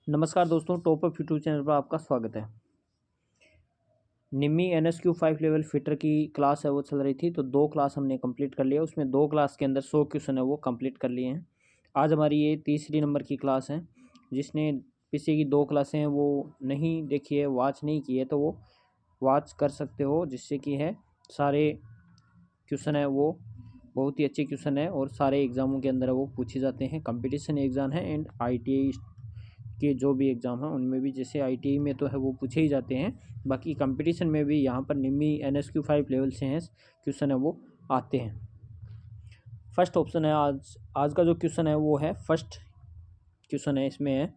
नमस्कार दोस्तों, top up YouTube channel पर आपका स्वागत है। निम्मी NSQ5 लेवल फिटर की क्लास है वो चल रही थी, तो 2 क्लास हमने कंप्लीट कर लिया। उसमें 2 क्लास के अंदर 100 क्वेश्चन है वो कंप्लीट कर लिए हैं। आज हमारी ये तीसरी नंबर की क्लास है। जिसने पीछे की 2 क्लासें हैं वो नहीं देखी है, वॉच नहीं की है, तो वो वॉच कर सकते हो, जिससे कि है सारे क्वेश्चन है वो बहुत ही अच्छे क्वेश्चन है और सारे एग्ज़ामों के अंदर वो पूछे जाते हैं। कंपटीशन एग्ज़ाम है एंड ITI के जो भी एग्ज़ाम हैं उनमें भी, जैसे ITI में तो है वो पूछे ही जाते हैं, बाकी कंपटीशन में भी यहाँ पर निम्मी NSQ5 लेवल से हैं क्वेश्चन है वो आते हैं। फर्स्ट ऑप्शन है आज का जो क्वेश्चन है वो है फर्स्ट क्वेश्चन है, इसमें है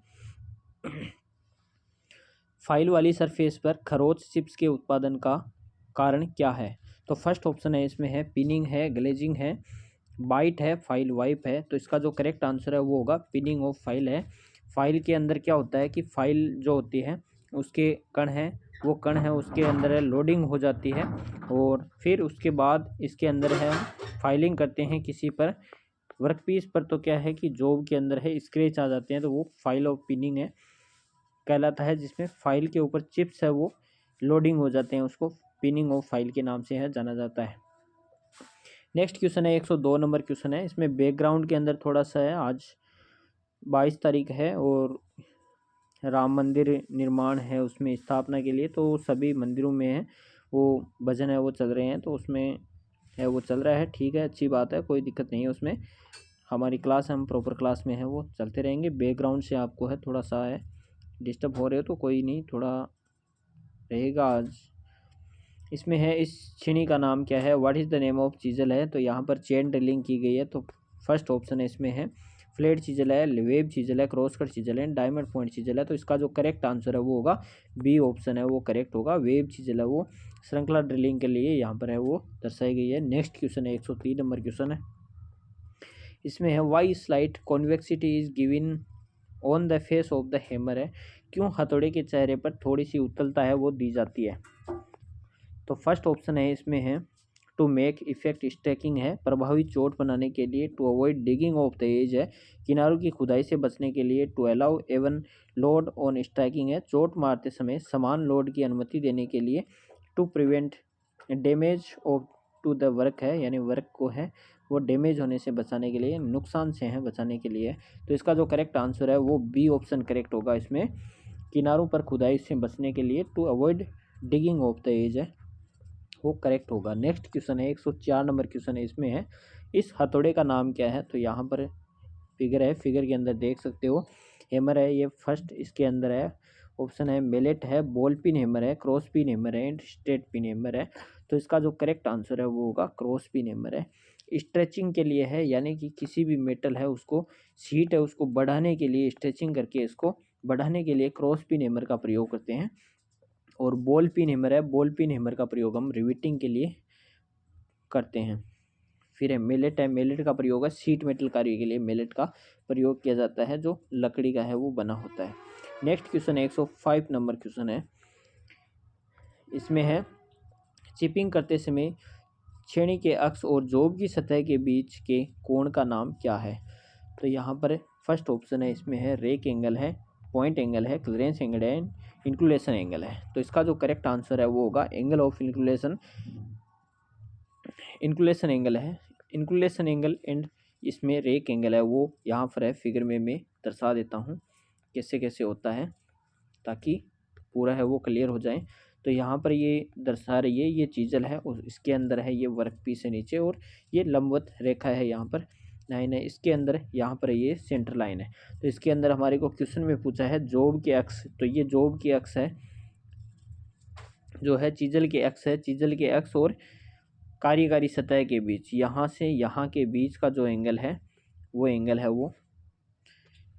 फाइल वाली सरफेस पर खरोच चिप्स के उत्पादन का कारण क्या है। तो फर्स्ट ऑप्शन है, इसमें है पिनिंग है, ग्लेजिंग है, बाइट है, फाइल वाइप है। तो इसका जो करेक्ट आंसर है वो होगा पिनिंग ऑफ फाइल है। फाइल के अंदर क्या होता है कि फाइल जो होती है उसके कण है, वो कण है उसके अंदर है लोडिंग हो जाती है और फिर उसके बाद इसके अंदर है फाइलिंग करते हैं किसी पर वर्कपीस पर, तो क्या है कि जॉब के अंदर है स्क्रैच आ जाते हैं, तो वो फाइल ऑफ पिनिंग है कहलाता है, जिसमें फाइल के ऊपर चिप्स है वो लोडिंग हो जाते हैं, उसको पिनिंग ऑफ फाइल के नाम से है जाना जाता है। नेक्स्ट क्वेश्चन है 102 नंबर क्वेश्चन है। इसमें बैकग्राउंड के अंदर थोड़ा सा है, आज 22 तारीख है और राम मंदिर निर्माण है उसमें स्थापना के लिए, तो सभी मंदिरों में है वो भजन है वो चल रहे हैं, तो उसमें है वो चल रहा है। ठीक है, अच्छी बात है, कोई दिक्कत नहीं है उसमें। हमारी क्लास हम प्रॉपर क्लास में है वो चलते रहेंगे। बैकग्राउंड से आपको है थोड़ा सा है डिस्टर्ब हो रहे हो तो कोई नहीं, थोड़ा रहेगा आज। इसमें है इस श्रेणी का नाम क्या है, what is the name of chisel है। तो यहाँ पर चेन ड्रिलिंग की गई है, तो फर्स्ट ऑप्शन है इसमें है फ्लैट चीजल है, वेब चीजल है, क्रॉस कट चीजल है, डायमंड पॉइंट चीजल है। तो इसका जो करेक्ट आंसर है वो होगा बी ऑप्शन है वो करेक्ट होगा। वेब चीजल है वो श्रृंखला ड्रिलिंग के लिए यहाँ पर है वो दर्शाई गई है। नेक्स्ट क्वेश्चन है 103 नंबर क्वेश्चन है। इसमें है why slight convexity is given on the face of the hammer है, क्यों हथौड़े के चेहरे पर थोड़ी सी उत्तलता है वो दी जाती है। तो फर्स्ट ऑप्शन है इसमें है टू मेक इफेक्ट स्टैकिंग है, प्रभावी चोट बनाने के लिए, to avoid digging of the edge है, किनारों की खुदाई से बचने के लिए, to allow even load on striking है, चोट मारते समय समान लोड की अनुमति देने के लिए, to prevent damage of to the work है, यानी वर्क को है वो डैमेज होने से बचाने के लिए, नुकसान से है बचाने के लिए। तो इसका जो करेक्ट आंसर है वो बी ऑप्शन करेक्ट होगा। इसमें किनारों पर खुदाई से बचने के लिए, to avoid digging of the edge है वो करेक्ट होगा। नेक्स्ट क्वेश्चन है 104 नंबर क्वेश्चन है। इसमें है इस हथौड़े का नाम क्या है। तो यहाँ पर फिगर है, फिगर के अंदर देख सकते हो हैमर है ये फर्स्ट इसके अंदर है। ऑप्शन है मेलेट है, बॉल पिन हैमर है, क्रॉस पिन हैमर है एंड स्ट्रेट पिन हैमर है। तो इसका जो करेक्ट आंसर है वो होगा क्रॉस पिन हैमर है। स्ट्रेचिंग के लिए है, यानी कि किसी भी मेटल है उसको शीट है उसको बढ़ाने के लिए, स्ट्रेचिंग करके इसको बढ़ाने के लिए क्रॉस पिन हैमर का प्रयोग करते हैं। और बॉल पिन हैमर है, बॉल पिन हैमर का प्रयोग हम रिवेटिंग के लिए करते हैं। फिर है मेलेट है, मेलेट का प्रयोग है शीट मेटल कार्य के लिए, मेलेट का प्रयोग किया जाता है जो लकड़ी का है वो बना होता है। नेक्स्ट क्वेश्चन है 105 नंबर क्वेश्चन है। इसमें है चिपिंग करते समय छेनी के अक्ष और जॉब की सतह के बीच के कोण का नाम क्या है। तो यहाँ पर फर्स्ट ऑप्शन है इसमें है रेक एंगल है, पॉइंट एंगल है, क्लियरेंस एंगल है, इंक्लूलेशन एंगल है। तो इसका जो करेक्ट आंसर है वो होगा एंगल ऑफ इंक्लूलेशन एंगल है। इंक्लूलेशन एंगल एंड इसमें रेक एंगल है वो यहाँ पर है, फिगर में मैं दर्शा देता हूँ कैसे कैसे होता है ताकि पूरा है वो क्लियर हो जाए। तो यहाँ पर ये दर्शा रही है ये चीजल है और इसके अंदर है ये वर्क पीस है नीचे, और ये लंबवत रेखा है यहाँ पर लाइन है इसके अंदर, यहाँ पर ये सेंटर लाइन है। तो इसके अंदर हमारे को क्वेश्चन में पूछा है जॉब के अक्ष, तो ये जॉब के अक्ष है जो है चीजल के अक्ष है, चीजल के अक्ष और कार्यकारी सतह के बीच, यहाँ से यहाँ के बीच का जो एंगल है वो एंगल है वो।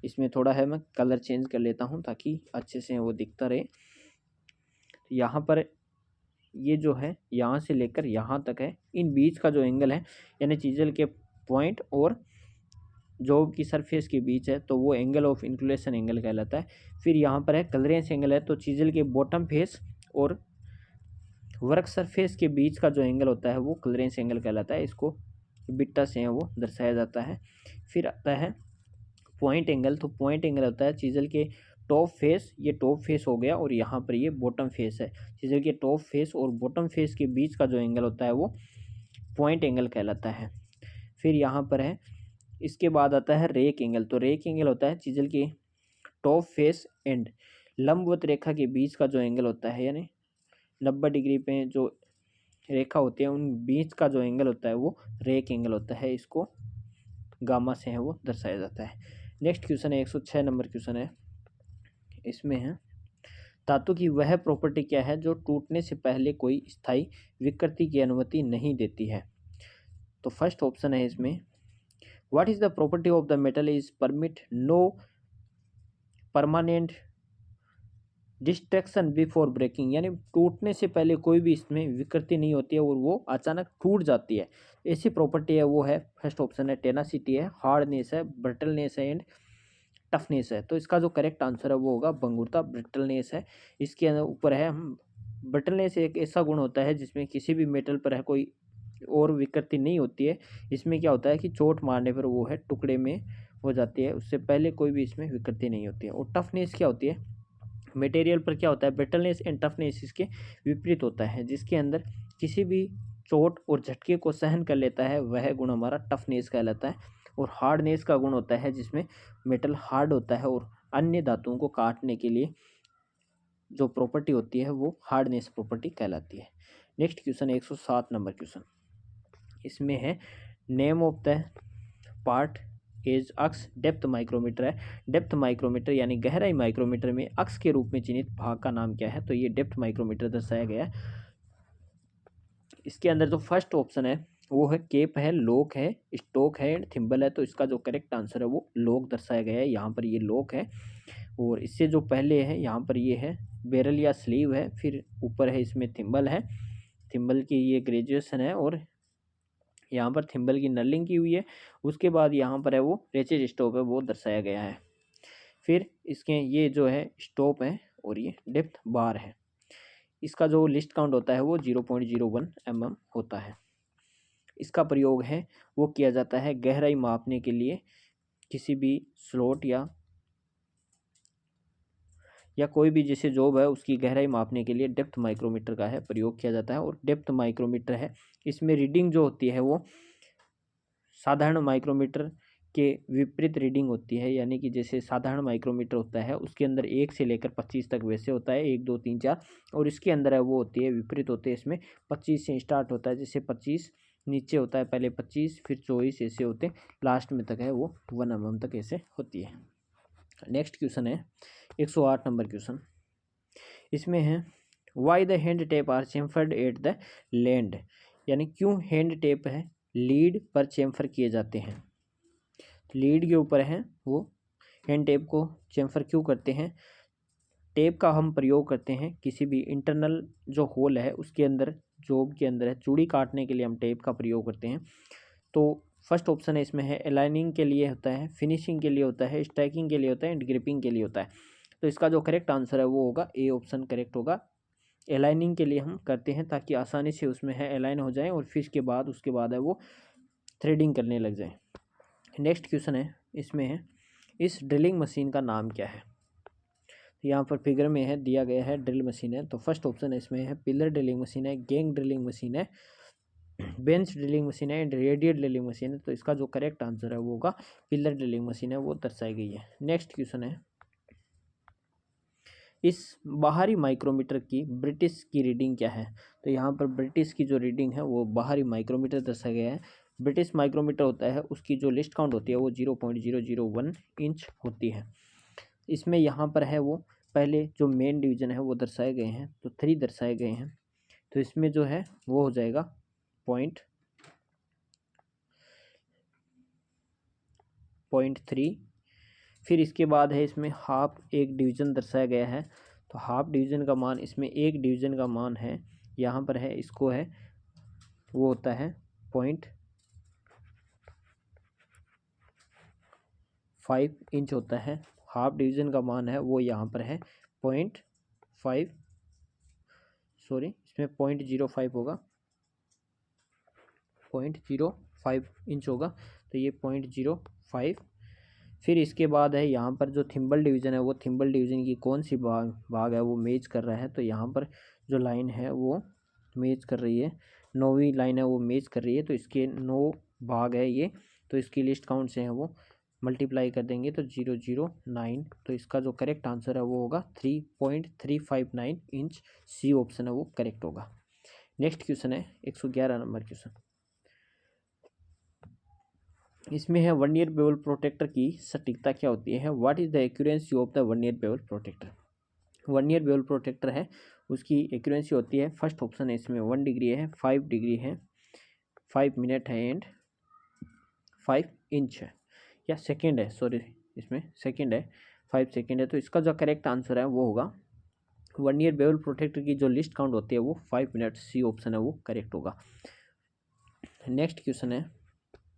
इसमें थोड़ा है मैं कलर चेंज कर लेता हूँ ताकि अच्छे से वो दिखता रहे। तो यहाँ पर ये जो है यहाँ से लेकर यहाँ तक है, इन बीच का जो एंगल है यानी चीजल के पॉइंट और जॉब की सरफेस के बीच है, तो वो एंगल ऑफ इंक्लूलेशन एंगल कहलाता है। फिर यहाँ पर है क्लियरेंस एंगल है, तो चीजल के बॉटम फेस और वर्क सरफेस के बीच का जो एंगल होता है वो क्लियरेंस एंगल कहलाता है, इसको बिट्टा से है वो दर्शाया जाता है। फिर आता है पॉइंट एंगल, तो पॉइंट एंगल होता है चीजल के टॉप फेस, ये टॉप फेस हो गया और यहाँ पर ये बॉटम फेस है। चीज़र के टॉप फेस और बॉटम फेस के बीच का जो एंगल होता है वो पॉइंट एंगल कहलाता है। फिर यहाँ पर है, इसके बाद आता है रेक एंगल। तो रेक एंगल होता है चीज़र के टॉप फेस एंड लंबवत रेखा के बीच का जो एंगल होता है, यानी 90 डिग्री पे जो रेखा होती है उन बीच का जो एंगल होता है वो रेक एंगल होता है। इसको गामा से है वो दर्शाया जाता है। नेक्स्ट क्वेश्चन है 106 नंबर क्वेश्चन है। इसमें है धातु की वह प्रॉपर्टी क्या है जो टूटने से पहले कोई स्थायी विकृति की अनुमति नहीं देती है। तो फर्स्ट ऑप्शन है इसमें, what is the property of the metal is permit no permanent destruction before breaking, यानी टूटने से पहले कोई भी इसमें विकृति नहीं होती है और वो अचानक टूट जाती है। ऐसी प्रॉपर्टी है वो है, फर्स्ट ऑप्शन है टेनासिटी है, हार्डनेस है, ब्रिटलनेस है एंड टफनेस है। तो इसका जो करेक्ट आंसर है वो होगा भंगुरता, ब्रिटलनेस है। इसके ऊपर है हम, ब्रिटलनेस एक ऐसा गुण होता है जिसमें किसी भी मेटल पर है कोई और विकृति नहीं होती है। इसमें क्या होता है कि चोट मारने पर वो है टुकड़े में हो जाती है, उससे पहले कोई भी इसमें विकृति नहीं होती है। और टफनेस क्या होती है, मटेरियल पर क्या होता है, ब्रिटलनेस एंड टफनेस इसके विपरीत होता है। जिसके अंदर किसी भी चोट और झटके को सहन कर लेता है वह गुण हमारा टफनेस कहलाता है। और हार्डनेस का गुण होता है जिसमें मेटल हार्ड होता है और अन्य धातुओं को काटने के लिए जो प्रॉपर्टी होती है वो हार्डनेस प्रॉपर्टी कहलाती है। Next question 107 number question. इसमें है name of the part as X depth micrometer है। डेप्थ माइक्रोमीटर यानी गहराई माइक्रोमीटर में अक्स के रूप में चिन्हित भाग का नाम क्या है। तो ये डेप्थ माइक्रोमीटर दर्शाया गया है। इसके अंदर जो फर्स्ट ऑप्शन है वो है केप है, लोक है, स्टोक है एंड थिम्बल है। तो इसका जो करेक्ट आंसर है वो लोक दर्शाया गया है। यहाँ पर ये लोक है और इससे जो पहले है यहाँ पर ये है बैरल या स्लीव है, फिर ऊपर है इसमें थिम्बल है। थिम्बल की ये ग्रेजुएशन है और यहाँ पर थिम्बल की नलिंग की हुई है। उसके बाद यहाँ पर है वो रेचेज स्टॉप है वो दर्शाया गया है। फिर इसके ये जो है स्टॉप है और ये डेप्थ बार है। इसका जो लिस्ट काउंट होता है वो 0.01 mm होता है। इसका प्रयोग है वो किया जाता है गहराई मापने के लिए, किसी भी स्लॉट या कोई भी जैसे जॉब है उसकी गहराई मापने के लिए डेप्थ माइक्रोमीटर का है प्रयोग किया जाता है। और डेप्थ माइक्रोमीटर है इसमें रीडिंग जो होती है वो साधारण माइक्रोमीटर के विपरीत रीडिंग होती है। यानी कि जैसे साधारण माइक्रोमीटर होता है उसके अंदर 1 से लेकर 25 तक वैसे होता है, 1 2 3 4, और इसके अंदर है वो होती है विपरीत होते हैं। इसमें 25 से स्टार्ट होता है, जैसे 25 नीचे होता है, पहले 25 फिर 24 ऐसे होते, लास्ट में तक है वो 1 mm तक ऐसे होती है। नेक्स्ट क्वेश्चन है 108 नंबर क्वेश्चन। इसमें है why the hand tap are chamfered at the land, यानी क्यों हैंड टेप है लीड पर चेम्फर किए जाते हैं। लीड के ऊपर है वो हैंड टेप को चेम्फर क्यों करते हैं। टेप का हम प्रयोग करते हैं किसी भी इंटरनल जो होल है उसके अंदर, जॉब के अंदर है चूड़ी काटने के लिए हम टेप का प्रयोग करते हैं। तो फर्स्ट ऑप्शन है इसमें है अलाइनिंग के लिए होता है, फिनिशिंग के लिए होता है, स्टैकिंग के लिए होता है एंड ग्रिपिंग के लिए होता है। तो इसका जो करेक्ट आंसर है वो होगा ए ऑप्शन करेक्ट होगा। अलाइनिंग के लिए हम करते हैं ताकि आसानी से उसमें है अलाइन हो जाए और फिर उसके बाद है वो थ्रेडिंग करने लग जाए। नेक्स्ट क्वेश्चन है इसमें है इस ड्रिलिंग मशीन का नाम क्या है। तो यहाँ पर फिगर में है दिया गया है ड्रिल मशीन है। तो फर्स्ट ऑप्शन है इसमें है पिलर ड्रिलिंग मशीन है, गैंग ड्रिलिंग मशीन है, बेंच ड्रिलिंग मशीन है एंड रेडियल ड्रिलिंग मशीन है। तो इसका जो करेक्ट आंसर है वो होगा पिलर ड्रिलिंग मशीन है वो दर्शाई गई है। नेक्स्ट क्वेश्चन है इस बाहरी माइक्रोमीटर की ब्रिटिश की रीडिंग क्या है। तो यहाँ पर ब्रिटिश की जो रीडिंग है वो बाहरी माइक्रोमीटर दर्शाया गया है। ब्रिटिश माइक्रोमीटर होता है उसकी जो लिस्ट काउंट होती है वो 0.001 इंच होती है। इसमें यहाँ पर है वो पहले जो मेन डिवीजन है वो दर्शाए गए हैं, तो 3 दर्शाए गए हैं। तो इसमें जो है वो हो जाएगा 0.3। फिर इसके बाद है इसमें हाफ एक डिवीज़न दर्शाया गया है। तो हाफ डिवीज़न का मान, इसमें एक डिवीज़न का मान है यहाँ पर है, इसको है वो होता है 0.5 इंच होता है। हाफ डिवीज़न का मान है वो यहाँ पर है 0.5, सॉरी इसमें 0.05 होगा, 0.05 इंच होगा। तो ये 0.05 फिर इसके बाद है यहाँ पर जो थिम्बल डिवीज़न है वो थिम्बल डिवीज़न की कौन सी भाग है वो मैच कर रहा है। तो यहाँ पर जो लाइन है वो मैच कर रही है, 9वीं लाइन है वो मैच कर रही है। तो इसके 9 भाग है ये, तो इसकी लिस्ट काउंट से है वो मल्टीप्लाई कर देंगे तो 009। तो इसका जो करेक्ट आंसर है वो होगा 3.359 इंच। सी ऑप्शन है वो करेक्ट होगा। नेक्स्ट क्वेश्चन है 111 नंबर क्वेश्चन। इसमें है वर्नियर बेवल प्रोटेक्टर की सटीकता क्या होती है। What is the accuracy of the vernier bevel protector. Vernier bevel protector है उसकी एक्यूरेंसी होती है, फर्स्ट ऑप्शन है इसमें 1 डिग्री है, 5 डिग्री है, 5 मिनट है एंड 5 इंच है, या सेकेंड है, सॉरी इसमें सेकेंड है, 5 सेकेंड है। तो इसका जो करेक्ट आंसर है वो होगा वर्नियर बेवल प्रोटेक्टर की जो लिस्ट काउंट होती है वो 5 मिनट। सी ऑप्शन है वो करेक्ट होगा। नेक्स्ट क्वेश्चन है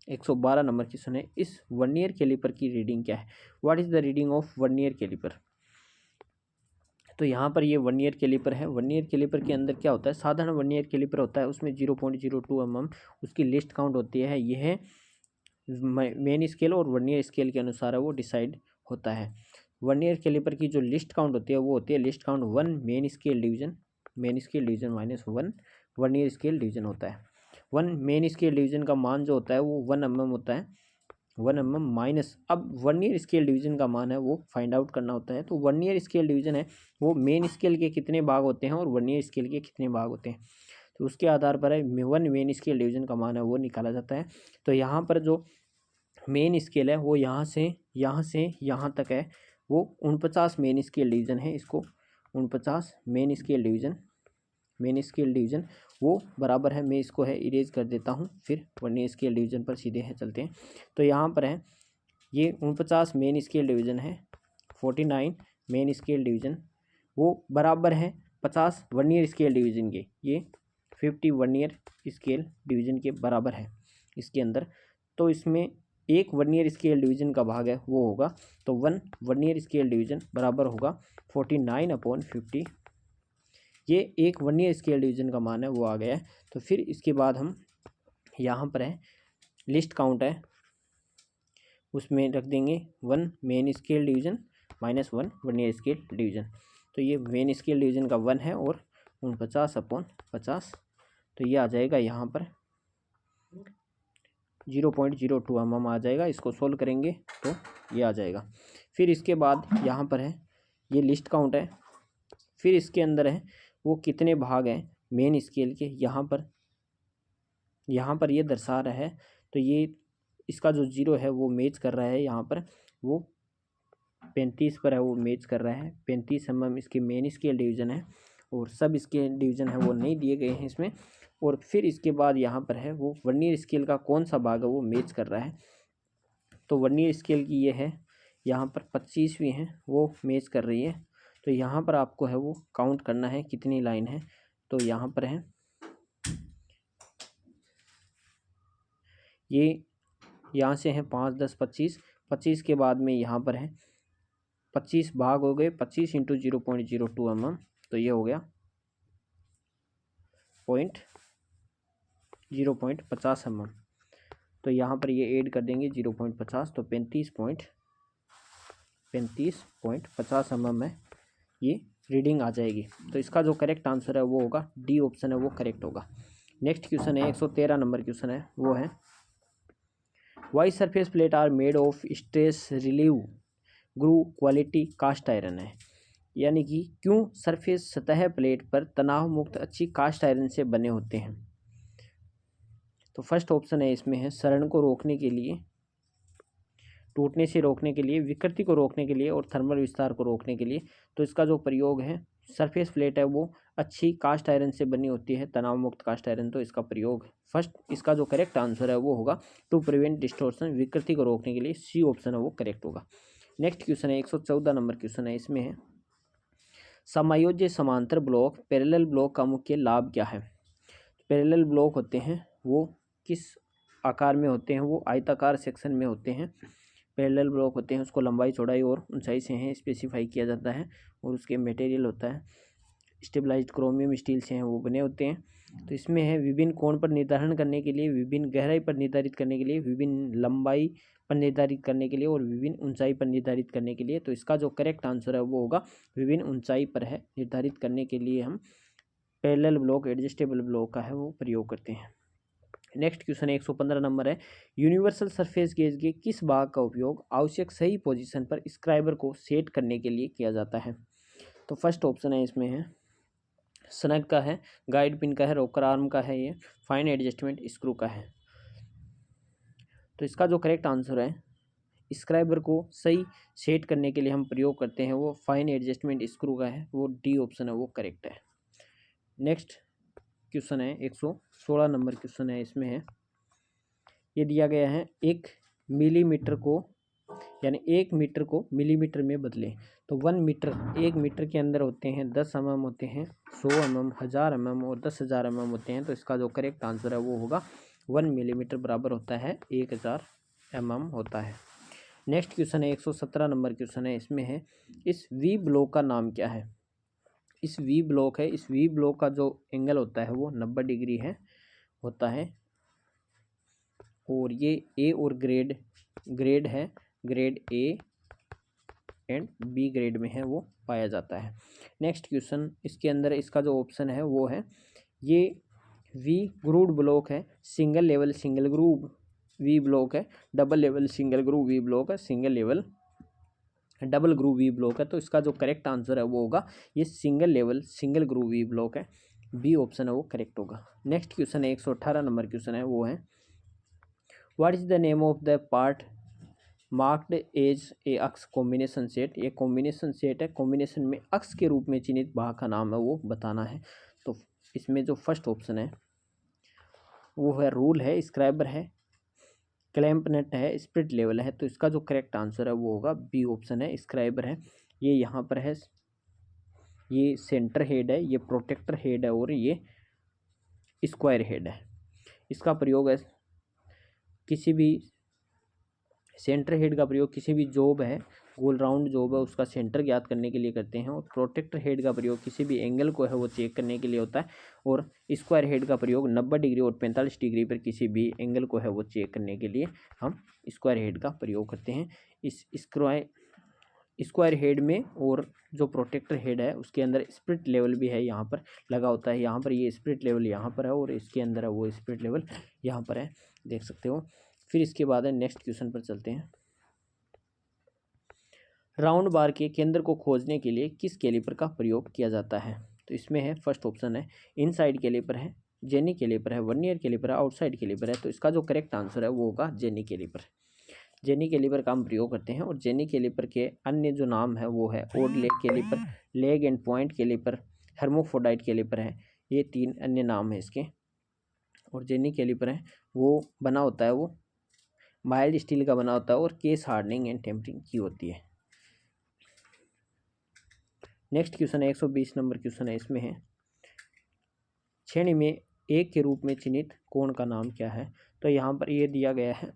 112 नंबर क्वेश्चन है। इस वर्नियर कैलिपर की रीडिंग क्या है। What is the reading of vernier caliper. तो यहाँ पर ये वर्नियर कैलिपर है। वर्नियर कैलिपर के अंदर क्या होता है, साधारण वर्नियर कैलिपर होता है उसमें 0.02 mm उसकी लिस्ट काउंट होती है। यह मेन स्केल और वर्नियर स्केल के अनुसार है वो डिसाइड होता है। वर्नियर कैलिपर की जो लिस्ट काउंट होती है वो होती है list count 1 main scale division -1 vernier scale division होता है। 1 मेन स्केल डिवीजन का मान जो होता है वो 1 mm होता है, 1 mm माइनस, अब वर्नियर स्केल डिवीजन का मान है वो फाइंड आउट करना होता है। तो वर्नियर स्केल डिवीजन है वो मेन स्केल के कितने भाग होते हैं और वर्नियर स्केल के कितने भाग होते हैं, तो उसके आधार पर है 1 मेन स्केल डिवीजन का मान है वो निकाला जाता है। तो यहाँ पर जो मेन स्केल है वो यहाँ से यहाँ तक है, वो 49 मेन स्केल डिवीजन है। इसको 49 मेन स्केल डिवीजन वो बराबर है, मैं इसको है इरेज कर देता हूँ, फिर वर्नियर स्केल डिवीजन पर सीधे हैं चलते हैं। तो यहाँ पर है ये 49 मेन स्केल डिवीजन है, 49 मेन स्केल डिवीजन वो बराबर है 50 वर्नियर स्केल डिवीजन के, ये 50 वर्नियर स्केल डिवीजन के बराबर है इसके अंदर। तो इसमें एक वर्नियर स्केल डिवीजन का भाग है वो होगा, तो 1 वर्नियर स्केल डिवीजन बराबर होगा 49/50। ये एक वर्नियर स्केल डिवीजन का मान है वो आ गया है। तो फिर इसके बाद हम यहाँ पर है लिस्ट काउंट है उसमें रख देंगे 1 main scale division -1 vernier scale division. तो ये मेन स्केल डिवीजन का 1 है और 49/50, तो ये आ जाएगा यहाँ पर 0.02 mm आ जाएगा। इसको सोल्व करेंगे तो ये आ जाएगा। फिर इसके बाद यहाँ पर है ये लिस्ट काउंट है, फिर इसके अंदर है वो कितने भाग हैं मेन स्केल के, यहाँ पर ये दर्शा रहा है। तो ये इसका जो 0 है वो मैच कर रहा है, यहाँ पर वो 35 पर है वो मैच कर रहा है। 35 mm इसके मेन स्केल डिवीज़न है और सब स्केल डिवीज़न है वो नहीं दिए गए हैं इसमें। और फिर इसके बाद यहाँ पर है वो वर्नियर स्केल का कौन सा भाग है वो मैच कर रहा है। तो वर्नियर स्केल की ये है यहाँ पर 25वीं है वो मैच कर रही है। तो यहाँ पर आपको है वो काउंट करना है कितनी लाइन है। तो यहाँ पर है ये यहाँ से है 5, 10, 25 के बाद में यहाँ पर है 25 भाग हो गए, 25 × 0.02 mm, तो ये हो गया 0.50 mm। तो यहाँ पर ये ऐड कर देंगे 0.50, तो 35.50 mm में ये रीडिंग आ जाएगी। तो इसका जो करेक्ट आंसर है वो होगा डी ऑप्शन है वो करेक्ट होगा। नेक्स्ट क्वेश्चन है 113 नंबर क्वेश्चन है, वो है why surface plate are made of stress relieve good quality cast iron है। यानी कि क्यों सरफेस सतह प्लेट पर तनाव मुक्त अच्छी कास्ट आयरन से बने होते हैं। तो फर्स्ट ऑप्शन है इसमें है सरण को रोकने के लिए, टूटने से रोकने के लिए, विकृति को रोकने के लिए और थर्मल विस्तार को रोकने के लिए। तो इसका जो प्रयोग है सरफेस प्लेट है वो अच्छी कास्ट आयरन से बनी होती है, तनाव मुक्त कास्ट आयरन। तो इसका प्रयोग फर्स्ट, इसका जो करेक्ट आंसर है वो होगा टू प्रिवेंट डिस्टोर्शन, विकृति को रोकने के लिए। सी ऑप्शन है वो करेक्ट होगा। नेक्स्ट क्वेश्चन है 114 नंबर क्वेश्चन है, इसमें है समायोज्य समांतर ब्लॉक पैरेलल ब्लॉक का मुख्य लाभ क्या है। पैरेलल ब्लॉक होते हैं वो किस आकार में होते हैं, वो आयताकार सेक्शन में होते हैं। पैरेलल ब्लॉक होते हैं उसको लंबाई चौड़ाई और ऊंचाई से हैं स्पेसिफाई किया जाता है, और उसके मटेरियल होता है स्टेबलाइज्ड क्रोमियम स्टील से हैं वो बने होते हैं। तो इसमें है विभिन्न कोण पर निर्धारण करने के लिए, विभिन्न गहराई पर निर्धारित करने के लिए, विभिन्न लंबाई पर निर्धारित करने के लिए और विभिन्न ऊंचाई पर निर्धारित करने के लिए। तो इसका जो करेक्ट आंसर है वो होगा विभिन्न ऊंचाई पर है निर्धारित करने के लिए हम पैरेलल ब्लॉक, एडजस्टेबल ब्लॉक का है वो प्रयोग करते हैं। नेक्स्ट क्वेश्चन 115 नंबर है, यूनिवर्सल सरफेस गेज के किस भाग का उपयोग आवश्यक सही पोजीशन पर स्क्राइबर को सेट करने के लिए किया जाता है? तो फर्स्ट ऑप्शन है इसमें है स्नग का है, गाइड पिन का है, रोकर आर्म का है, ये फाइन एडजस्टमेंट स्क्रू का है। तो इसका जो करेक्ट आंसर है स्क्राइबर को सही सेट करने के लिए हम प्रयोग करते हैं वो फाइन एडजस्टमेंट स्क्रू का है, वो डी ऑप्शन है वो करेक्ट है। नेक्स्ट क्वेश्चन है 116 नंबर क्वेश्चन है, इसमें है ये दिया गया है 1 मिलीमीटर को यानी 1 मीटर को मिलीमीटर में बदलें। तो 1 मीटर, 1 मीटर के अंदर होते हैं 10 mm होते हैं, 100 mm, 1000 mm और 10,000 mm होते हैं। तो इसका जो करेक्ट आंसर है वो होगा 1 मिलीमीटर बराबर होता है 1000 mm होता है। नेक्स्ट क्वेश्चन है 117 नंबर क्वेश्चन है, इसमें है इस वी ब्लॉक का नाम क्या है? इस वी ब्लॉक है, इस वी ब्लॉक का जो एंगल होता है वो 90 डिग्री है होता है और ये ए और ग्रेड है, grade A and B grade में है वो पाया जाता है। नेक्स्ट क्वेश्चन इसके अंदर इसका जो ऑप्शन है वो है ये वी ग्रूव ब्लॉक है, single level single groove V block है, double level single groove V block है, single level double groove V block है। तो इसका जो करेक्ट आंसर है वो होगा ये single level single groove V block है, बी ऑप्शन है वो करेक्ट होगा। नेक्स्ट क्वेश्चन है 118 नंबर क्वेश्चन है, वो है what is the name of the part marked as A X combination set? ये कॉम्बिनेशन सेट है, कॉम्बिनेशन में अक्स के रूप में चिन्हित भाग का नाम है वो बताना है। तो इसमें जो फर्स्ट ऑप्शन है वो है रूल है, स्क्राइबर है, क्लैंप नट है, स्प्रिट लेवल है। तो इसका जो करेक्ट आंसर है वो होगा बी ऑप्शन है, स्क्राइबर है। ये यहाँ पर है, ये सेंटर हेड है, ये प्रोटेक्टर हेड है और ये स्क्वायर हेड है। इसका प्रयोग है किसी भी सेंटर हेड का प्रयोग किसी भी जॉब है, गोल राउंड जॉब है उसका सेंटर ज्ञात करने के लिए करते हैं और प्रोटेक्टर हेड का प्रयोग किसी भी एंगल को है वो चेक करने के लिए होता है और स्क्वायर हेड का प्रयोग 90 डिग्री और 45 डिग्री पर किसी भी एंगल को है वो चेक करने के लिए हम स्क्वायर हेड का प्रयोग करते हैं। इस स्क्वायर हेड में और जो प्रोटेक्टर हेड है उसके अंदर स्प्रिट लेवल भी है यहाँ पर लगा होता है, यहाँ पर ये स्प्रिट लेवल यहाँ पर है और इसके अंदर है वो स्प्रिट लेवल यहाँ पर है, देख सकते हो। फिर इसके बाद है नेक्स्ट क्वेश्चन पर चलते हैं। राउंड बार के केंद्र को खोजने के लिए किस कैलिपर का प्रयोग किया जाता है? तो इसमें है फर्स्ट ऑप्शन है इनसाइड कैलिपर है, जेनी कैलिपर है, वर्नियर कैलिपर है, आउटसाइड कैलिपर है। तो इसका जो करेक्ट आंसर है वो होगा जेनी कैलिपर। जेनी कैलिपर का हम प्रयोग करते हैं और जेनी कैलिपर के अन्य जो नाम है वो है odd leg calliper, leg and point calliper, hermaphrodite calliper है, ये 3 अन्य नाम है इसके। और जेनी कैलिपर है वो बना होता है वो माइल्ड स्टील का बना होता है और केस हार्डनिंग एंड टेम्परिंग की होती है। नेक्स्ट क्वेश्चन है 120 नंबर क्वेश्चन है, इसमें है श्रेणी में एक के रूप में चिन्हित कोण का नाम क्या है? तो यहाँ पर ये दिया गया है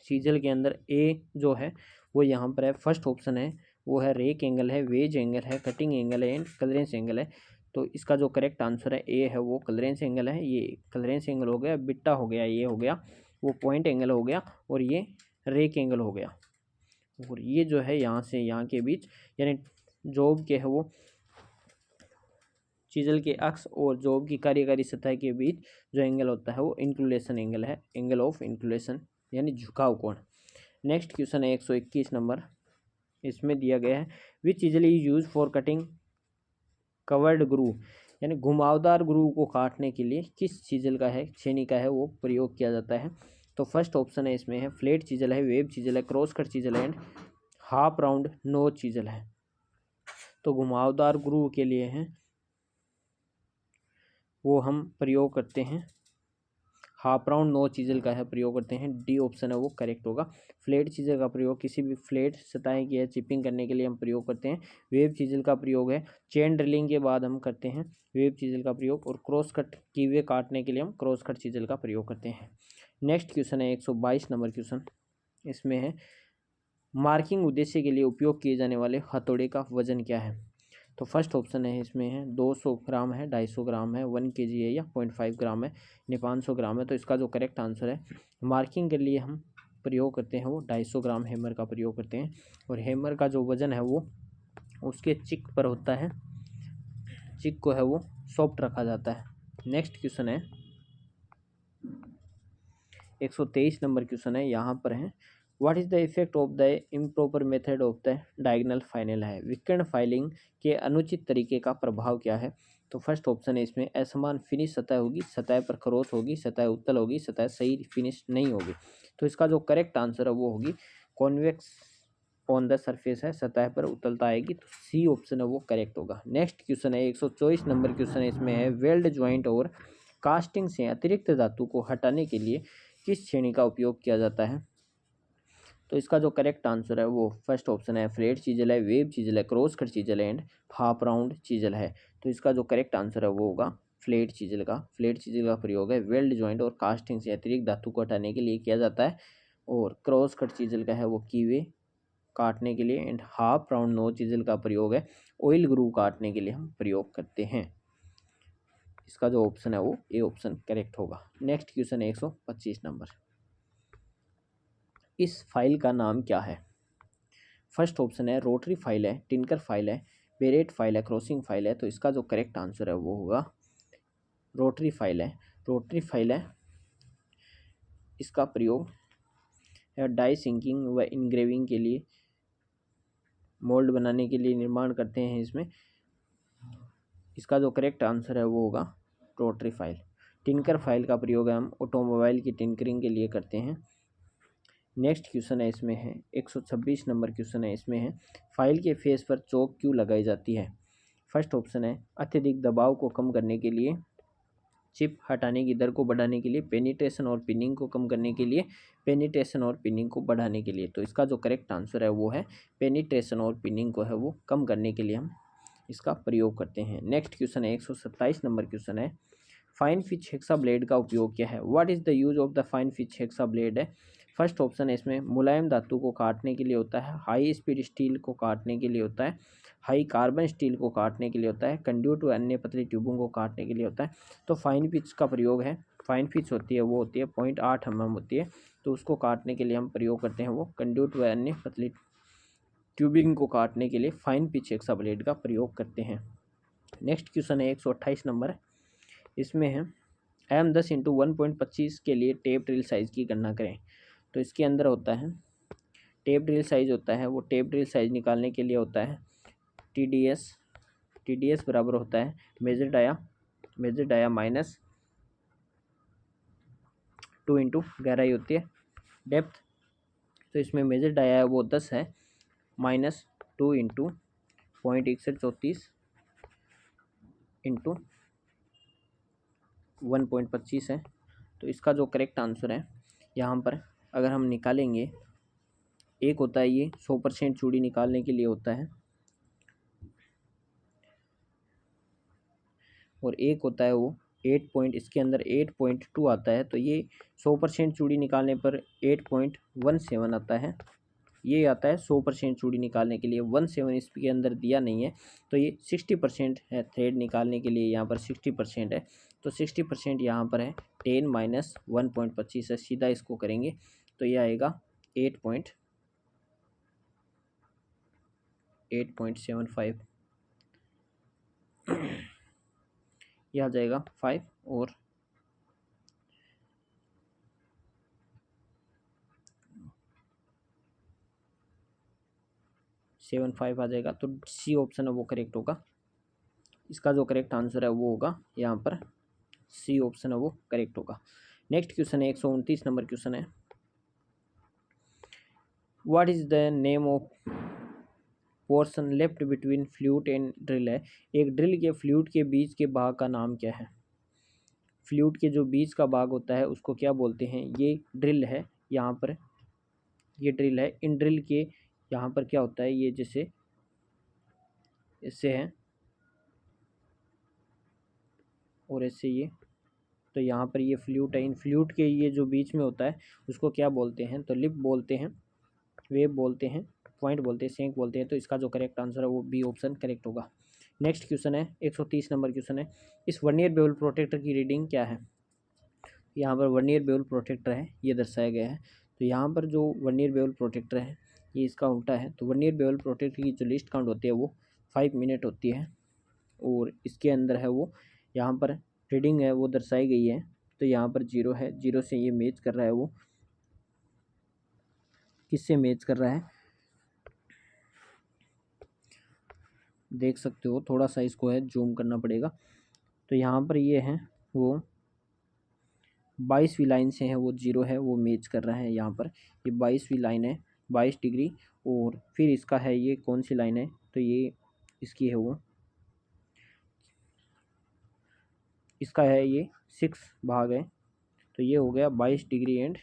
सीजल के अंदर ए जो है वो यहाँ पर है, फर्स्ट ऑप्शन है वो है रेक एंगल है, वेज एंगल है, कटिंग एंगल है एंड क्लीयरेंस एंगल है। तो इसका जो करेक्ट आंसर है ए है वो क्लीयरेंस एंगल है। ये क्लीयरेंस एंगल हो गया, बिट्टा हो गया, ये हो गया वो पॉइंट एंगल हो गया और ये रेक एंगल हो गया। और ये जो है यहाँ से यहाँ के बीच यानी जॉब के है वो चीजल के अक्ष और जॉब की कार्यकारी सतह के बीच जो एंगल होता है वो इंक्लुलेशन एंगल है, एंगल ऑफ इंक्लुलेशन यानी झुकाव कोण। नेक्स्ट क्वेश्चन है 121 नंबर, इसमें दिया गया है which chisel is use for cutting curved groove यानी घुमावदार ग्रूव को काटने के लिए किस चीजल का है, छेनी का है वो प्रयोग किया जाता है? तो फर्स्ट ऑप्शन है इसमें है फ्लैट चीजल है, वेब चीजल है, क्रॉस कट चीजल है and half round nose chisel है। तो घुमावदार ग्रूव के लिए है वो हम प्रयोग करते हैं हाफ राउंड नोज चीजल का है प्रयोग करते हैं, डी ऑप्शन है वो करेक्ट होगा। फ्लैट चीजल का प्रयोग किसी भी फ्लैट सतह की है चिपिंग करने के लिए हम प्रयोग करते हैं। वेब चीजल का प्रयोग है चेन ड्रिलिंग के बाद हम करते हैं वेब चीजल का प्रयोग और क्रॉस कट की हुए काटने के लिए हम क्रॉस कट चीजल का प्रयोग करते हैं। नेक्स्ट क्वेश्चन है 122 नंबर क्वेश्चन, इसमें है मार्किंग उद्देश्य के लिए उपयोग किए जाने वाले हथौड़े का वजन क्या है? तो फर्स्ट ऑप्शन है इसमें है 200 ग्राम है, 250 ग्राम है, 1 kg है या 0.5 ग्राम है, यानी 500 ग्राम है। तो इसका जो करेक्ट आंसर है, मार्किंग के लिए हम प्रयोग करते हैं वो 250 ग्राम हेमर का प्रयोग करते हैं। और हेमर का जो वजन है वो उसके चिक पर होता है, चिक को है वो सॉफ्ट रखा जाता है। नेक्स्ट क्वेश्चन है 123 नंबर क्वेश्चन है, यहाँ पर है what is the effect of the improper method of the diagonal final है, विकर्ण फाइलिंग के अनुचित तरीके का प्रभाव क्या है। तो फर्स्ट ऑप्शन है इसमें असमान फिनिश सतह होगी, सतह पर खरोच होगी, सतह उत्तल होगी, सतह सही फिनिश नहीं होगी। तो इसका जो करेक्ट आंसर है वो होगी कॉन्वेक्स ऑन द सरफेस है, सतह पर उत्तलता आएगी। तो सी ऑप्शन है वो करेक्ट होगा। नेक्स्ट क्वेश्चन है 124 नंबर क्वेश्चन है, इसमें है वेल्ड ज्वाइंट और कास्टिंग से अतिरिक्त धातु को हटाने के लिए किस श्रेणी का उपयोग किया जाता है। तो इसका जो करेक्ट आंसर है वो फर्स्ट ऑप्शन है फ्लैट चीजल है, वेब चीजल है, क्रॉस कट चीजल है एंड हाफ राउंड चीजल है। तो इसका जो करेक्ट आंसर है वो होगा फ्लैट चीजल का। फ्लैट चीजल का प्रयोग है वेल्ड जॉइंट और कास्टिंग से अतिरिक्त धातु को हटाने के लिए किया जाता है। और क्रॉस कट चीजल का है वो कीवे काटने के लिए and half round nose chisel का प्रयोग है ऑयल ग्रूव काटने के लिए हम प्रयोग करते हैं। इसका जो ऑप्शन है वो ए ऑप्शन करेक्ट होगा। नेक्स्ट क्वेश्चन है 125 नंबर, इस फाइल का नाम क्या है। फर्स्ट ऑप्शन है रोटरी फाइल है, टिनकर फाइल है, बेरेट फाइल है, क्रॉसिंग फाइल है। तो इसका जो करेक्ट आंसर है वो होगा रोटरी फाइल है। रोटरी फाइल है, इसका प्रयोग डाई सिंकिंग व इनग्रेविंग के लिए, मोल्ड बनाने के लिए निर्माण करते हैं इसमें। इसका जो करेक्ट आंसर है वो होगा रोटरी फाइल। टिनकर फाइल का प्रयोग हम ऑटोमोबाइल की टिनकरिंग के लिए करते हैं। नेक्स्ट क्वेश्चन है इसमें है 126 नंबर क्वेश्चन है, इसमें है फाइल के फेस पर चौक क्यों लगाई जाती है। फर्स्ट ऑप्शन है अत्यधिक दबाव को कम करने के लिए, चिप हटाने की दर को बढ़ाने के लिए, पेनिट्रेशन और पिनिंग को कम करने के लिए, पेनिट्रेशन और पिनिंग को बढ़ाने के लिए। तो इसका जो करेक्ट आंसर है वो है पेनिट्रेशन और पिनिंग को है वो कम करने के लिए हम इसका प्रयोग करते हैं। नेक्स्ट क्वेश्चन है 127 नंबर क्वेश्चन है फाइन पिच हेक्सा ब्लेड का उपयोग क्या है। What is the use of the fine pitch hexa blade है। फर्स्ट ऑप्शन है इसमें मुलायम धातु को काटने के लिए होता है, हाई स्पीड स्टील को काटने के लिए होता है, हाई कार्बन स्टील को काटने के लिए होता है, कंड्यूट व अन्य पतली ट्यूबों को काटने के लिए होता है। तो फाइन पिच का प्रयोग है, फाइन पिच होती है वो होती है 0.8 mm होती है। तो उसको काटने के लिए हम प्रयोग करते हैं वो कंड्यूट व अन्य पतली ट्यूबिंग को काटने के लिए फाइन पिच हेक्सा ब्लेड का प्रयोग करते हैं। नेक्स्ट क्वेश्चन है 128 नंबर, इसमें है एम 10 इंटू 1.25 के लिए टेप ड्रिल साइज़ की गणना करें। तो इसके अंदर होता है टेप ड्रिल साइज़ होता है वो टेप ड्रिल साइज़ निकालने के लिए होता है TDS बराबर होता है मेजर डाया माइनस 2 इंटू गहराई होती है डेप्थ। तो इसमें मेजर डाया है वो 10 है, माइनस 2 इंटू 0.6134 इंटू 1.25 है। तो इसका जो करेक्ट आंसर है यहाँ पर अगर हम निकालेंगे, एक होता है ये 100% चूड़ी निकालने के लिए होता है और एक होता है वो 8 इसके अंदर 8.2 आता है। तो ये 100% चूड़ी निकालने पर 8.17 आता है। ये आता है 100% चूड़ी निकालने के लिए, 17 इसके अंदर दिया नहीं है। तो ये 60% है, थ्रेड निकालने के लिए यहाँ पर 60% है। तो 60% यहाँ पर है 10 माइनस 1.25 है, सीधा इसको करेंगे तो ये आएगा 8.75 यह आ जाएगा 5 और 75 आ जाएगा। तो सी ऑप्शन है वो करेक्ट होगा। इसका जो करेक्ट आंसर है वो होगा यहाँ पर सी ऑप्शन है वो करेक्ट होगा। नेक्स्ट क्वेश्चन है 129 नंबर क्वेश्चन है what is the name of portion left between flute and drill है। एक ड्रिल के फ्लूट के बीच के भाग का नाम क्या है। फ्लूट के जो बीच का भाग होता है उसको क्या बोलते हैं। ये ड्रिल है, यहाँ पर ये ड्रिल है। इन ड्रिल के यहाँ पर क्या होता है, ये जैसे इससे है और ऐसे ये, तो यहाँ पर ये फ्लूट है। इन फ्लूट के ये जो बीच में होता है उसको क्या बोलते हैं, तो लिप बोलते हैं, वेब बोलते हैं, पॉइंट बोलते हैं, सेंक बोलते हैं। तो इसका जो करेक्ट आंसर है वो बी ऑप्शन करेक्ट होगा। नेक्स्ट क्वेश्चन है 130 नंबर क्वेश्चन है, इस वर्नियर बेवल प्रोटेक्टर की रीडिंग क्या है। यहाँ पर वर्नियर बेवल प्रोटेक्टर है ये दर्शाया गया है। तो यहाँ पर जो वर्नियर बेवल प्रोटेक्टर है ये इसका उल्टा है। तो वर्नियर बेवल प्रोटेक्टर की जो लिस्ट काउंट होती है वो 5 मिनट होती है और इसके अंदर है वो यहाँ पर रीडिंग है वो दर्शाई गई है। तो यहाँ पर 0 है, 0 से ये मैच कर रहा है, वो किससे मैच कर रहा है देख सकते हो, थोड़ा सा इसको है जूम करना पड़ेगा। तो यहाँ पर ये है वो 22वीं लाइन से है वो 0 है वो मैच कर रहा है। यहाँ पर ये 22वीं लाइन है 22 डिग्री, और फिर इसका है ये कौन सी लाइन है, तो ये इसकी है वो इसका है ये 6 भाग है। तो ये हो गया 22 डिग्री एंड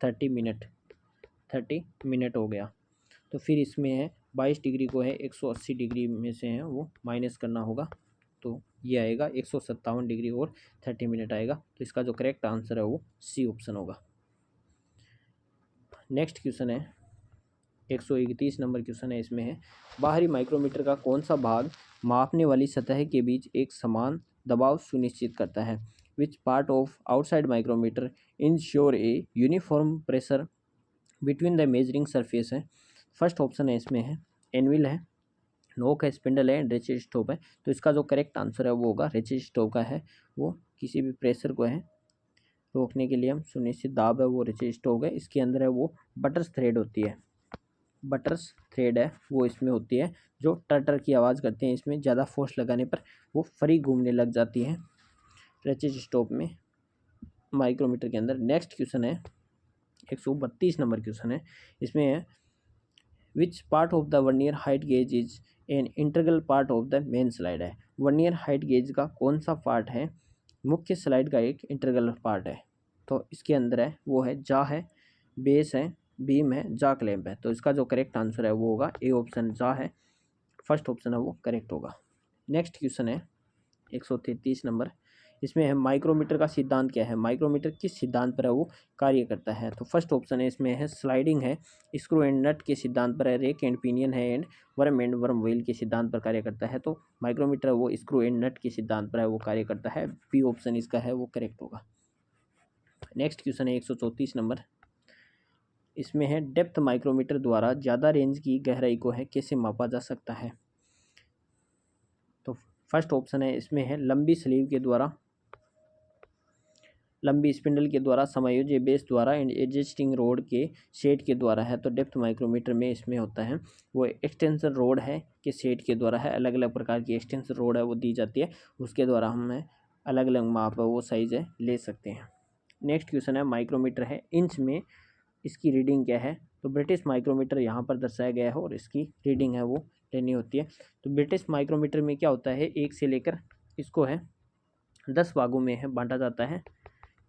30 मिनट हो गया। तो फिर इसमें है 22 डिग्री को है 180 डिग्री में से है वो माइनस करना होगा। तो ये आएगा 157 डिग्री और 30 मिनट आएगा। तो इसका जो करेक्ट आंसर है वो सी ऑप्शन होगा। नेक्स्ट क्वेश्चन है 131 नंबर क्वेश्चन है, इसमें है बाहरी माइक्रोमीटर का कौन सा भाग मापने वाली सतह के बीच एक समान दबाव सुनिश्चित करता है। Which part of outside micrometer ensure a uniform pressure between the measuring surface है। फर्स्ट ऑप्शन है इसमें है एनविल है, नोक है, स्पिंडल है, रेचेज स्टॉप है। तो इसका जो करेक्ट आंसर है वो होगा रेचेज स्टॉप का है। वो किसी भी प्रेशर को है रोकने के लिए हम सुनिश्चित दाब है वो रेचेज स्टॉप है। इसके अंदर है वो बटर्स थ्रेड होती है, बटर्स थ्रेड है वो इसमें होती है, जो टर की आवाज़ करते हैं। इसमें ज़्यादा फोर्स लगाने पर वो फ्री घूमने लग जाती है रेचेज स्टॉप में माइक्रोमीटर के अंदर। नेक्स्ट क्वेश्चन है 132 नंबर क्वेश्चन है, इसमें है which part of the vernier height gauge is an integral part of the main slide है। वर्नियर हाइट गेज का कौन सा पार्ट है मुख्य स्लाइड का एक इंटीग्रल पार्ट है। तो इसके अंदर है वो है जा है, बेस है, बीम है, जा क्लैंप है। तो इसका जो करेक्ट आंसर है वो होगा ए ऑप्शन जा है, फर्स्ट ऑप्शन है वो करेक्ट होगा। नेक्स्ट क्वेश्चन है 133 नंबर, इसमें है माइक्रोमीटर का सिद्धांत क्या है। माइक्रोमीटर किस सिद्धांत पर है वो कार्य करता है। तो फर्स्ट ऑप्शन है इसमें है स्लाइडिंग है, स्क्रू एंड नट के सिद्धांत पर है, रेक एंड पिनियन है, एंड वर्म व्हील के सिद्धांत पर कार्य करता है। तो माइक्रोमीटर वो स्क्रू एंड नट के सिद्धांत पर है वो कार्य करता है, बी ऑप्शन इसका है वो करेक्ट होगा। नेक्स्ट क्वेश्चन है 134 नंबर, इसमें है डेप्थ माइक्रोमीटर द्वारा ज़्यादा रेंज की गहराई को है कैसे मापा जा सकता है। तो फर्स्ट ऑप्शन है इसमें है लंबी स्लीव के द्वारा, लंबी स्पिंडल के द्वारा, समायोज्य बेस द्वारा, एंड एडजस्टिंग रोड के सेट के द्वारा है। तो डेप्थ माइक्रोमीटर में इसमें होता है वो एक्सटेंशन रोड है कि सेट के द्वारा है, अलग अलग प्रकार की एक्सटेंशन रोड है वो दी जाती है, उसके द्वारा हम अलग अलग माप है वो साइज है ले सकते हैं। नेक्स्ट क्वेश्चन है माइक्रोमीटर है इंच में इसकी रीडिंग क्या है। तो ब्रिटिश माइक्रोमीटर यहाँ पर दर्शाया गया है और इसकी रीडिंग है वो लेनी होती है। तो ब्रिटिश माइक्रोमीटर में क्या होता है, 1 से लेकर इसको है 10 भागों में है बांटा जाता है,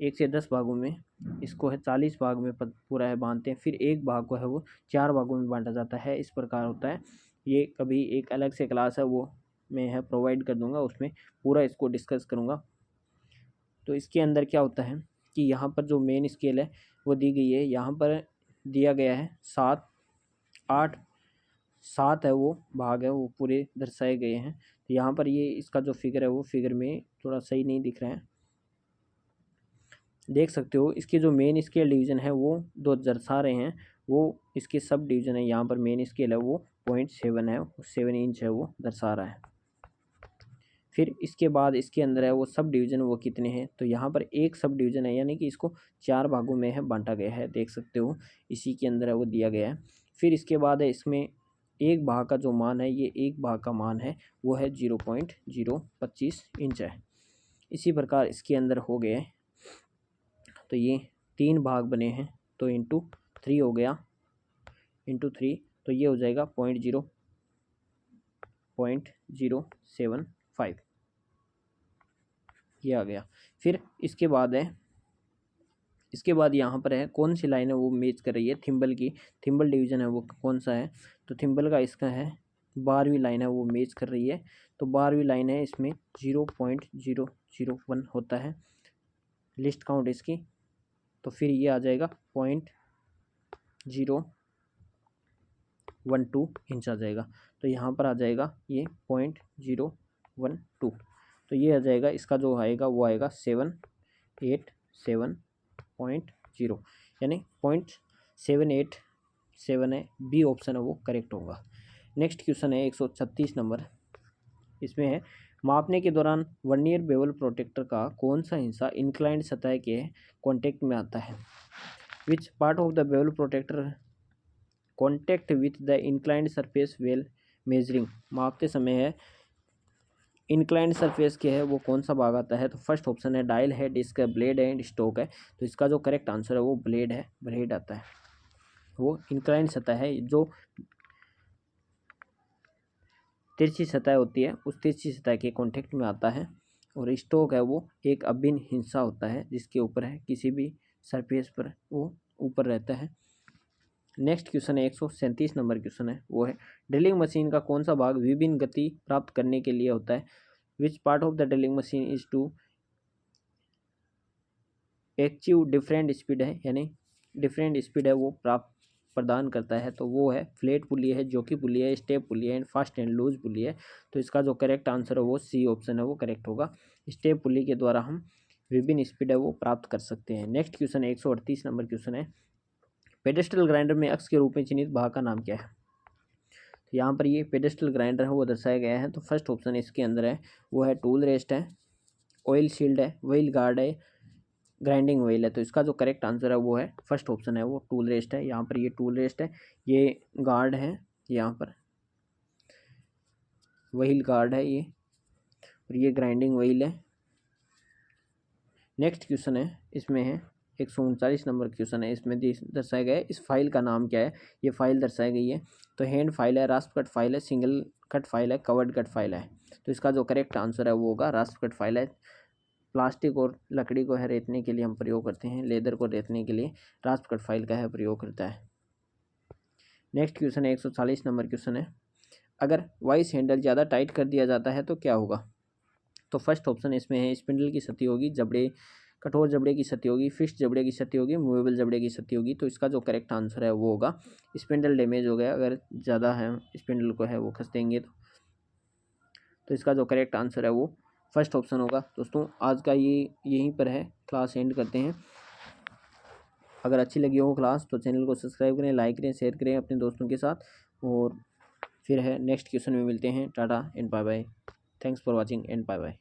1 से 10 भागों में इसको है 40 भाग में पूरा है बांधते हैं, फिर एक भाग को है वो 4 भागों में बांटा जाता है, इस प्रकार होता है। ये कभी एक अलग से क्लास है वो मैं है प्रोवाइड कर दूंगा, उसमें पूरा इसको डिस्कस करूंगा। तो इसके अंदर क्या होता है कि यहाँ पर जो मेन स्केल है वो दी गई है, यहाँ पर दिया गया है 7 8 7 है वो भाग है वो पूरे दर्शाए गए हैं। तो यहाँ पर ये इसका जो फिगर है वो फिगर में थोड़ा सही नहीं दिख रहा है, देख सकते हो। इसके जो मेन स्केल डिवीज़न है वो दो दर्शा रहे हैं, वो इसके सब डिवीज़न है। यहाँ पर मेन स्केल है वो 0.7 है, 7 इंच है वो दर्शा रहा है। फिर इसके बाद इसके अंदर है वो सब डिवीज़न वो कितने हैं, तो यहाँ पर एक सब डिवीज़न है, यानी कि इसको 4 भागों में है बांटा गया है, देख सकते हो इसी के अंदर है वो दिया गया है। फिर इसके बाद है इसमें एक भाग का जो मान है, ये एक भाग का मान है वो है 0.025 इंच है। इसी प्रकार इसके अंदर हो गए, तो ये 3 भाग बने हैं, तो इंटू 3 हो गया, इंटू 3, तो ये हो जाएगा 0.075 ये आ गया। फिर इसके बाद है, इसके बाद यहाँ पर है कौन सी लाइन है वो मैच कर रही है थिम्बल की, थिम्बल डिवीज़न है वो कौन सा है, तो थिम्बल का इसका है 12वीं लाइन है वो मैच कर रही है। तो 12वीं लाइन है, इसमें 0.001 होता है लिस्ट काउंट इसकी, तो फिर ये आ जाएगा 0.01 0.012 इंच आ जाएगा। तो यहाँ पर आ जाएगा ये 0.012, तो ये आ जाएगा, इसका जो आएगा वो आएगा 787.0, यानी 0.787 है, बी ऑप्शन है वो करेक्ट होगा। नेक्स्ट क्वेश्चन है 136 नंबर, इसमें है मापने के दौरान वर्नियर बेवल प्रोटेक्टर का कौन सा हिस्सा इंक्लाइंड सतह के कॉन्टेक्ट में आता है। Which part of the bevel protector contact with the inclined surface well measuring, मापते समय है इंक्लाइंड सरफेस के है वो कौन सा भाग आता है। तो फर्स्ट ऑप्शन है डायल है, डिस्क है, ब्लेड है, स्टोक है। तो इसका जो करेक्ट आंसर है वो ब्लेड है, ब्लेड आता है। वो इंक्लाइंड सतह है, जो तिरछी सतह होती है उस तिरछी सतह के कॉन्टेक्ट में आता है। और स्टोक है वो एक अभिन्न हिस्सा होता है जिसके ऊपर है, किसी भी सरफेस पर वो ऊपर रहता है। नेक्स्ट क्वेश्चन है 137 नंबर क्वेश्चन है, वो है ड्रिलिंग मशीन का कौन सा भाग विभिन्न गति प्राप्त करने के लिए होता है। Which part of the drilling machine is to achieve different speed है, यानी डिफरेंट स्पीड है वो प्राप्त प्रदान करता है। तो वो है फ्लैट पुली है, जॉकी पुली है, स्टेप पुली है एंड फास्ट एंड लूज पुली है। तो इसका जो करेक्ट आंसर है वो सी ऑप्शन है वो करेक्ट होगा। स्टेप पुली के द्वारा हम विभिन्न स्पीड है वो प्राप्त कर सकते हैं। नेक्स्ट क्वेश्चन है 138 नंबर क्वेश्चन है, पेडेस्टल ग्राइंडर में अक्ष के रूप में चिन्हित भाग का नाम क्या है। तो यहाँ पर ये पेडेस्टल ग्राइंडर है वो दर्शाया गया है। तो फर्स्ट ऑप्शन इसके अंदर है वो है टूल रेस्ट है, ऑयल शील्ड है, व्हील गार्ड है, ग्राइंडिंग व्हील है। तो इसका जो करेक्ट आंसर है वो है फर्स्ट ऑप्शन है वो टूल रेस्ट है। यहाँ पर ये टूल रेस्ट है, ये गार्ड है, यहाँ पर व्हील गार्ड है ये, और ये ग्राइंडिंग व्हील है। नेक्स्ट क्वेश्चन है, इसमें है 139 नंबर क्वेश्चन है, इसमें दर्शाया गया है इस फाइल का नाम क्या है। ये फाइल दर्शाई गई है। तो हैंड फाइल है, रास्प कट फाइल है, सिंगल कट फाइल है, कवर्ड कट फाइल है। तो इसका जो करेक्ट आंसर है वो होगा रास्प कट फाइल है। प्लास्टिक और लकड़ी को है रेतने के लिए हम प्रयोग करते हैं, लेदर को रेतने के लिए रास्प कट फाइल का है प्रयोग करता है। नेक्स्ट क्वेश्चन है 140 नंबर क्वेश्चन है, अगर वाइस हैंडल ज़्यादा टाइट कर दिया जाता है तो क्या होगा। तो फर्स्ट ऑप्शन इसमें है स्पिंडल की क्षति होगी, जबड़े कठोर जबड़े की क्षति होगी, फिक्स्ड जबड़े की क्षति होगी, मूवेबल जबड़े की क्षति होगी। तो इसका जो करेक्ट आंसर है वो होगा स्पिंडल डैमेज हो गया, अगर ज़्यादा है स्पिंडल को है वो खस देंगे तो इसका जो करेक्ट आंसर है वो फर्स्ट ऑप्शन होगा। दोस्तों आज का ये यहीं पर है, क्लास एंड करते हैं। अगर अच्छी लगी हो क्लास तो चैनल को सब्सक्राइब करें, लाइक करें, शेयर करें अपने दोस्तों के साथ, और फिर है नेक्स्ट क्वेश्चन में मिलते हैं। Tata and bye bye, thanks for watching and bye bye.